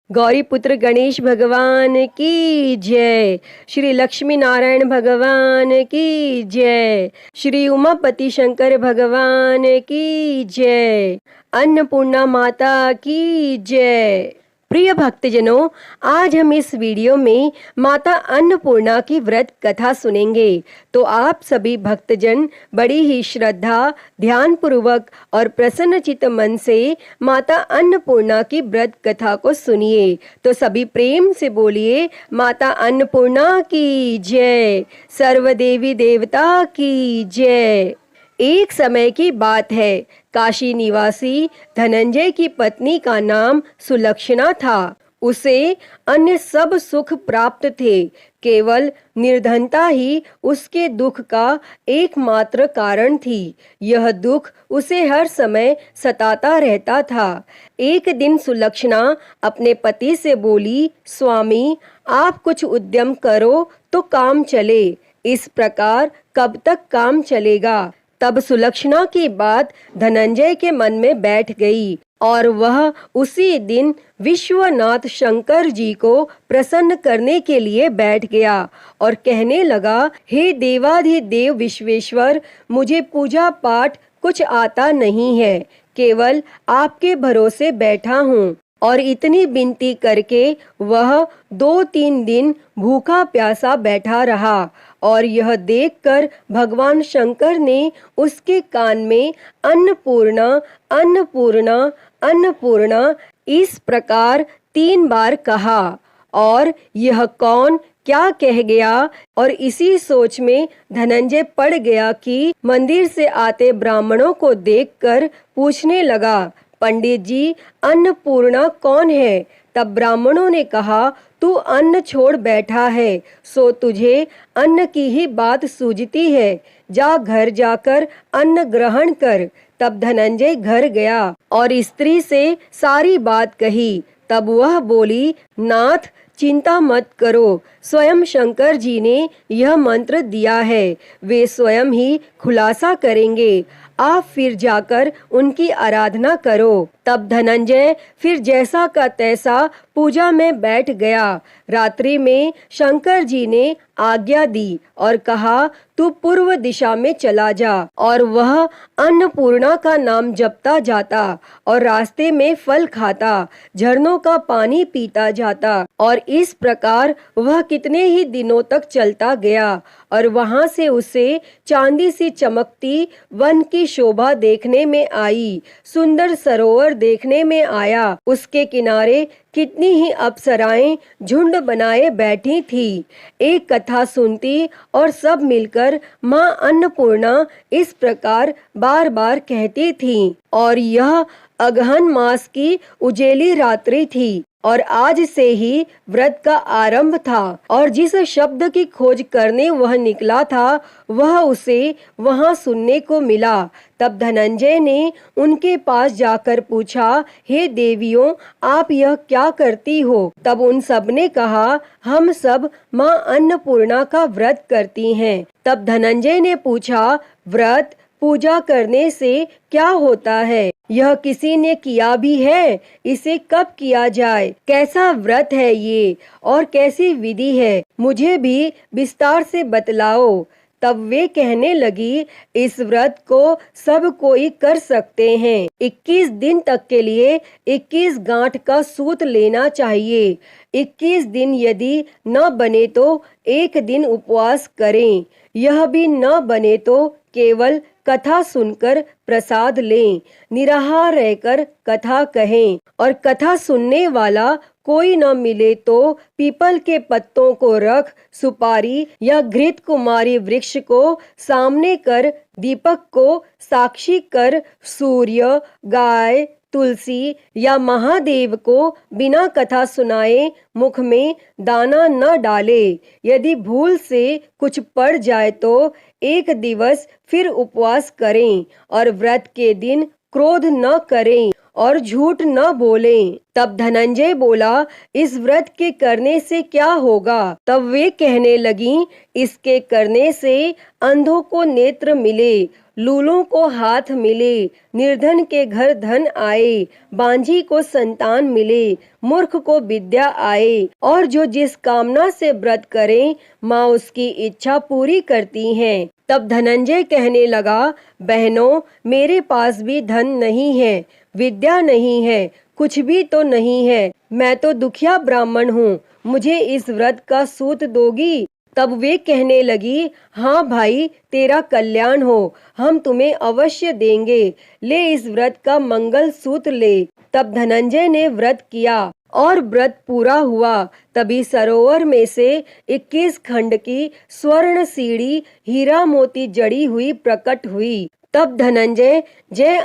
गौरी पुत्र गणेश भगवान की जय। श्री लक्ष्मी नारायण भगवान की जय। श्री उमापति शंकर भगवान की जय। अन्नपूर्णा माता की जय। प्रिय भक्तजनों, आज हम इस वीडियो में माता अन्नपूर्णा की व्रत कथा सुनेंगे। तो आप सभी भक्तजन बड़ी ही श्रद्धा, ध्यान पूर्वक और प्रसन्नचित्त मन से माता अन्नपूर्णा की व्रत कथा को सुनिए। तो सभी प्रेम से बोलिए, माता अन्नपूर्णा की जय, सर्व देवी देवता की जय। एक समय की बात है, काशी निवासी धनंजय की पत्नी का नाम सुलक्षणा था। उसे अन्य सब सुख प्राप्त थे, केवल निर्धनता ही उसके दुख का एकमात्र कारण थी। यह दुख उसे हर समय सताता रहता था। एक दिन सुलक्षणा अपने पति से बोली, स्वामी, आप कुछ उद्यम करो तो काम चले। इस प्रकार कब तक काम चलेगा? तब सुलक्षणा की बात धनंजय के मन में बैठ गई और वह उसी दिन विश्वनाथ शंकर जी को प्रसन्न करने के लिए बैठ गया और कहने लगा, हे देवाधिदेव विश्वेश्वर, मुझे पूजा पाठ कुछ आता नहीं है, केवल आपके भरोसे बैठा हूँ। और इतनी विनती करके वह 2-3 दिन भूखा प्यासा बैठा रहा और यह देखकर भगवान शंकर ने उसके कान में अन्नपूर्णा अन्नपूर्णा अन्नपूर्णा इस प्रकार 3 बार कहा। और यह कौन क्या कह गया? और इसी सोच में धनंजय पड़ गया कि मंदिर से आते ब्राह्मणों को देखकर पूछने लगा, पंडित जी, अन्नपूर्णा कौन है? तब ब्राह्मणों ने कहा, तू अन्न छोड़ बैठा है, सो तुझे अन्न की ही बात सूझती है। जा घर जाकर अन्न ग्रहण कर। तब धनंजय घर गया और स्त्री से सारी बात कही। तब वह बोली, नाथ, चिंता मत करो, स्वयं शंकर जी ने यह मंत्र दिया है, वे स्वयं ही खुलासा करेंगे। आप फिर जाकर उनकी आराधना करो। तब धनंजय फिर जैसा का तैसा पूजा में बैठ गया। रात्रि में शंकर जी ने आज्ञा दी और कहा, तू पूर्व दिशा में चला जा। और वह अन्नपूर्णा का नाम जपता जाता और रास्ते में फल खाता, झरनों का पानी पीता जाता। और इस प्रकार वह कितने ही दिनों तक चलता गया और वहां से उसे चांदी सी चमकती वन की शोभा देखने में आई, सुंदर सरोवर देखने में आया। उसके किनारे कितनी ही अप्सराएं झुंड बनाए बैठी थी, एक कथा सुनती और सब मिलकर माँ अन्नपूर्णा इस प्रकार बार बार कहती थी। और यह अगहन मास की उजेली रात्रि थी और आज से ही व्रत का आरंभ था। और जिस शब्द की खोज करने वह निकला था, वह उसे वहां सुनने को मिला। तब धनंजय ने उनके पास जाकर पूछा, हे देवियों, आप यह क्या करती हो? तब उन सब ने कहा, हम सब माँ अन्नपूर्णा का व्रत करती हैं। तब धनंजय ने पूछा, व्रत पूजा करने से क्या होता है? यह किसी ने किया भी है? इसे कब किया जाए? कैसा व्रत है ये और कैसी विधि है? मुझे भी विस्तार से बतलाओ। तब वे कहने लगी, इस व्रत को सब कोई कर सकते हैं। 21 दिन तक के लिए 21 गांठ का सूत लेना चाहिए। 21 दिन यदि न बने तो एक दिन उपवास करें। यह भी न बने तो केवल कथा सुनकर प्रसाद लें, निराहार रहकर कथा कहें। और कथा सुनने वाला कोई न मिले तो पीपल के पत्तों को रख, सुपारी या घृत कुमारी वृक्ष को सामने कर, दीपक को साक्षी कर, सूर्य, गाय, तुलसी या महादेव को बिना कथा सुनाए मुख में दाना न डाले। यदि भूल से कुछ पड़ जाए तो एक दिवस फिर उपवास करें और व्रत के दिन क्रोध न करें और झूठ न बोलें। तब धनंजय बोला, इस व्रत के करने से क्या होगा? तब वे कहने लगीं, इसके करने से अंधों को नेत्र मिले, लूलों को हाथ मिले, निर्धन के घर धन आए, बांझी को संतान मिले, मूर्ख को विद्या आए, और जो जिस कामना से व्रत करें माँ उसकी इच्छा पूरी करती हैं। तब धनंजय कहने लगा, बहनों, मेरे पास भी धन नहीं है, विद्या नहीं है, कुछ भी तो नहीं है, मैं तो दुखिया ब्राह्मण हूँ, मुझे इस व्रत का सूत दोगी? तब वे कहने लगी, हाँ भाई, तेरा कल्याण हो, हम तुम्हें अवश्य देंगे, ले इस व्रत का मंगल सूत्र ले। तब धनंजय ने व्रत किया और व्रत पूरा हुआ। तभी सरोवर में से 21 खंड की स्वर्ण सीढ़ी हीरा मोती जड़ी हुई प्रकट हुई। तब धनंजय जय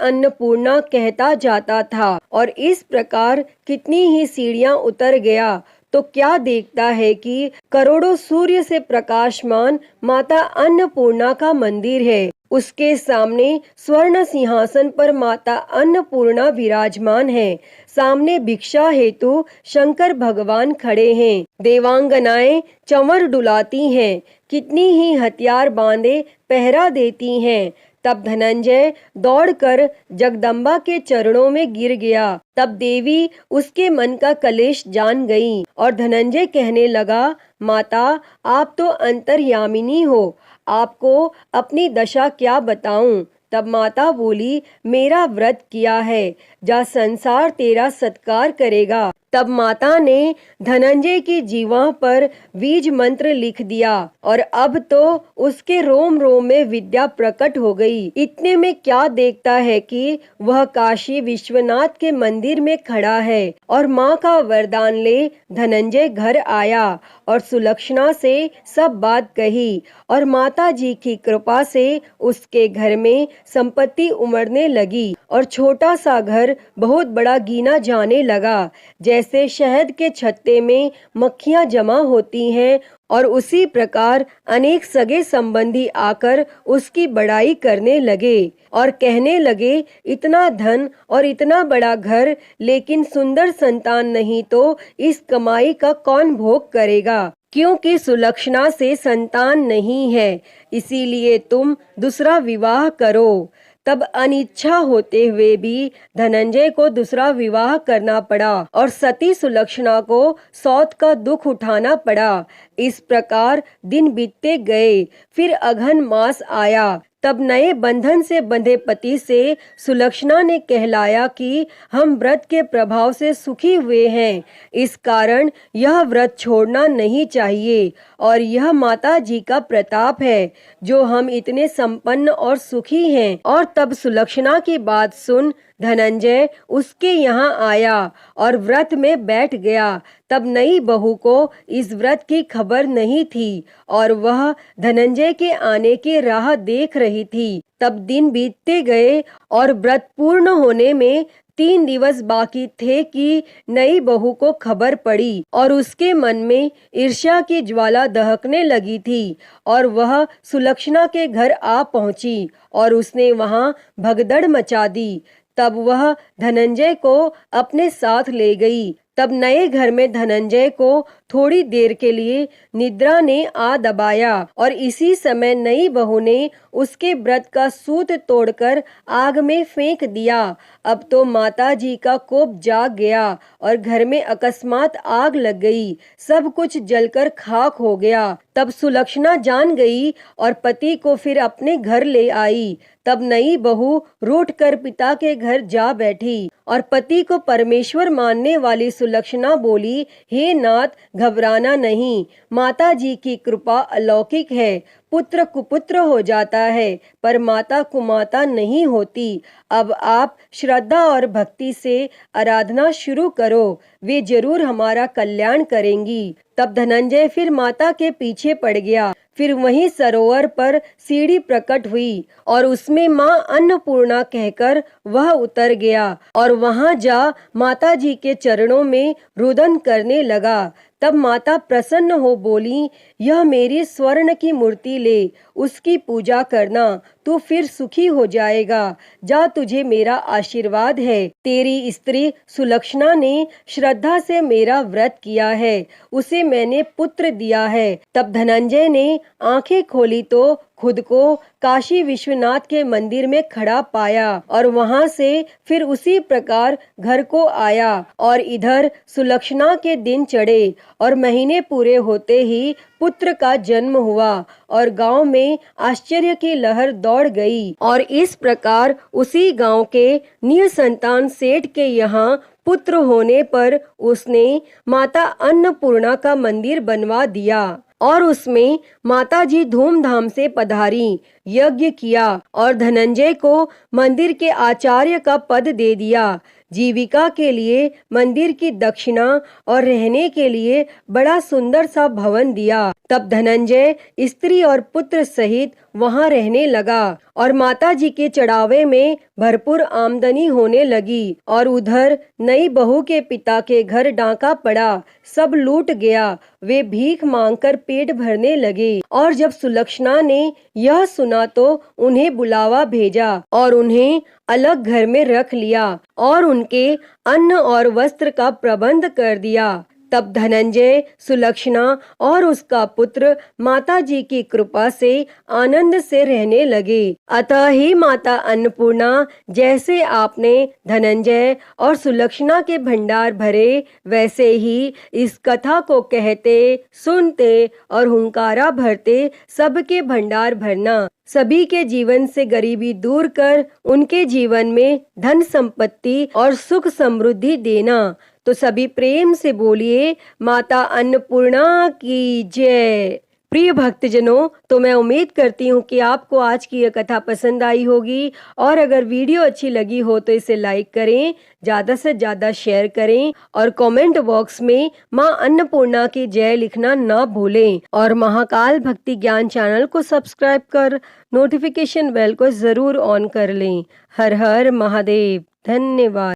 अन्नपूर्णा कहता जाता था और इस प्रकार कितनी ही सीढ़ियां उतर गया तो क्या देखता है कि करोड़ों सूर्य से प्रकाशमान माता अन्नपूर्णा का मंदिर है। उसके सामने स्वर्ण सिंहासन पर माता अन्नपूर्णा विराजमान है। सामने भिक्षा हेतु शंकर भगवान खड़े हैं। देवांगनाएं चंवर डुलाती हैं, कितनी ही हथियार बांधे पहरा देती हैं। तब धनंजय दौड़कर जगदम्बा के चरणों में गिर गया। तब देवी उसके मन का कलेश जान गई और धनंजय कहने लगा, माता, आप तो अंतर्यामिनी हो, आपको अपनी दशा क्या बताऊं? तब माता बोली, मेरा व्रत किया है, जा संसार तेरा सत्कार करेगा। तब माता ने धनंजय की जीवा पर बीज मंत्र लिख दिया और अब तो उसके रोम रोम में विद्या प्रकट हो गई। इतने में क्या देखता है कि वह काशी विश्वनाथ के मंदिर में खड़ा है और माँ का वरदान ले धनंजय घर आया और सुलक्षणा से सब बात कही और माता जी की कृपा से उसके घर में संपत्ति उमड़ने लगी और छोटा सा घर बहुत बड़ा गिना जाने लगा। जैसे शहद के छत्ते में मक्खियां जमा होती हैं और उसी प्रकार अनेक सगे संबंधी आकर उसकी बड़ाई करने लगे और कहने लगे, इतना धन और इतना बड़ा घर, लेकिन सुंदर संतान नहीं तो इस कमाई का कौन भोग करेगा? क्योंकि सुलक्षणा से संतान नहीं है, इसीलिए तुम दूसरा विवाह करो। तब अनिच्छा होते हुए भी धनंजय को दूसरा विवाह करना पड़ा और सती सुलक्षणा को सौत का दुख उठाना पड़ा। इस प्रकार दिन बीतते गए। फिर अघन मास आया। तब नए बंधन से बंधे पति से सुलक्षणा ने कहलाया कि हम व्रत के प्रभाव से सुखी हुए हैं, इस कारण यह व्रत छोड़ना नहीं चाहिए और यह माता जी का प्रताप है जो हम इतने संपन्न और सुखी हैं। और तब सुलक्षणा की बात सुन धनंजय उसके यहाँ आया और व्रत में बैठ गया। तब नई बहू को इस व्रत की खबर नहीं थी और वह धनंजय के आने की राह देख रही थी। तब दिन बीतते गए और व्रत पूर्ण होने में 3 दिवस बाकी थे कि नई बहू को खबर पड़ी और उसके मन में ईर्ष्या की ज्वाला दहकने लगी थी और वह सुलक्षणा के घर आ पहुंची और उसने वहां भगदड़ मचा दी। तब वह धनंजय को अपने साथ ले गई। तब नए घर में धनंजय को थोड़ी देर के लिए निद्रा ने आ दबाया और इसी समय नई बहू ने उसके व्रत का सूत तोड़कर आग में फेंक दिया। अब तो माता जी का कोप जाग गया और घर में अकस्मात आग लग गई, सब कुछ जलकर खाक हो गया। तब सुलक्षणा जान गई और पति को फिर अपने घर ले आई। तब नई बहू रूठ कर पिता के घर जा बैठी और पति को परमेश्वर मानने वाली सुलक्षणा बोली, हे नाथ, घबराना नहीं, माता जी की कृपा अलौकिक है। पुत्र कुपुत्र हो जाता है पर माता कुमाता नहीं होती। अब आप श्रद्धा और भक्ति से आराधना शुरू करो, वे जरूर हमारा कल्याण करेंगी। तब धनंजय फिर माता के पीछे पड़ गया। फिर वहीं सरोवर पर सीढ़ी प्रकट हुई और उसमें माँ अन्नपूर्णा कहकर वह उतर गया और वहां जा माता जी के चरणों में रुदन करने लगा। तब माता प्रसन्न हो बोली, यह मेरी स्वर्ण की मूर्ति ले, उसकी पूजा करना, तू फिर सुखी हो जाएगा। जा, तुझे मेरा आशीर्वाद है। तेरी स्त्री सुलक्षणा ने श्रद्धा से मेरा व्रत किया है, उसे मैंने पुत्र दिया है। तब धनंजय ने आंखें खोली तो खुद को काशी विश्वनाथ के मंदिर में खड़ा पाया और वहां से फिर उसी प्रकार घर को आया। और इधर सुलक्षणा के दिन चढ़े और महीने पूरे होते ही पुत्र का जन्म हुआ और गांव में आश्चर्य की लहर दौड़ गई। और इस प्रकार उसी गांव के निसंतान सेठ के यहाँ पुत्र होने पर उसने माता अन्नपूर्णा का मंदिर बनवा दिया और उसमें माताजी धूमधाम से पधारी, यज्ञ किया और धनंजय को मंदिर के आचार्य का पद दे दिया। जीविका के लिए मंदिर की दक्षिणा और रहने के लिए बड़ा सुंदर सा भवन दिया। तब धनंजय स्त्री और पुत्र सहित वहां रहने लगा और माताजी के चढ़ावे में भरपूर आमदनी होने लगी। और उधर नई बहू के पिता के घर डाका पड़ा, सब लूट गया। वे भीख मांगकर पेट भरने लगे। और जब सुलक्षणा ने यह सुना तो उन्हें बुलावा भेजा और उन्हें अलग घर में रख लिया और उनके अन्न और वस्त्र का प्रबंध कर दिया। तब धनंजय, सुलक्षणा और उसका पुत्र माताजी की कृपा से आनंद से रहने लगे। अतः ही माता अन्नपूर्णा, जैसे आपने धनंजय और सुलक्षणा के भंडार भरे, वैसे ही इस कथा को कहते, सुनते और हुंकारा भरते सबके भंडार भरना। सभी के जीवन से गरीबी दूर कर उनके जीवन में धन संपत्ति और सुख समृद्धि देना। तो सभी प्रेम से बोलिए, माता अन्नपूर्णा की जय। प्रिय भक्तजनों, तो मैं उम्मीद करती हूँ कि आपको आज की यह कथा पसंद आई होगी और अगर वीडियो अच्छी लगी हो तो इसे लाइक करें, ज़्यादा से ज़्यादा शेयर करें और कमेंट बॉक्स में माँ अन्नपूर्णा की जय लिखना ना भूलें। और महाकाल भक्ति ज्ञान चैनल को सब्सक्राइब कर नोटिफिकेशन बेल को ज़रूर ऑन कर लें। हर हर महादेव। धन्यवाद।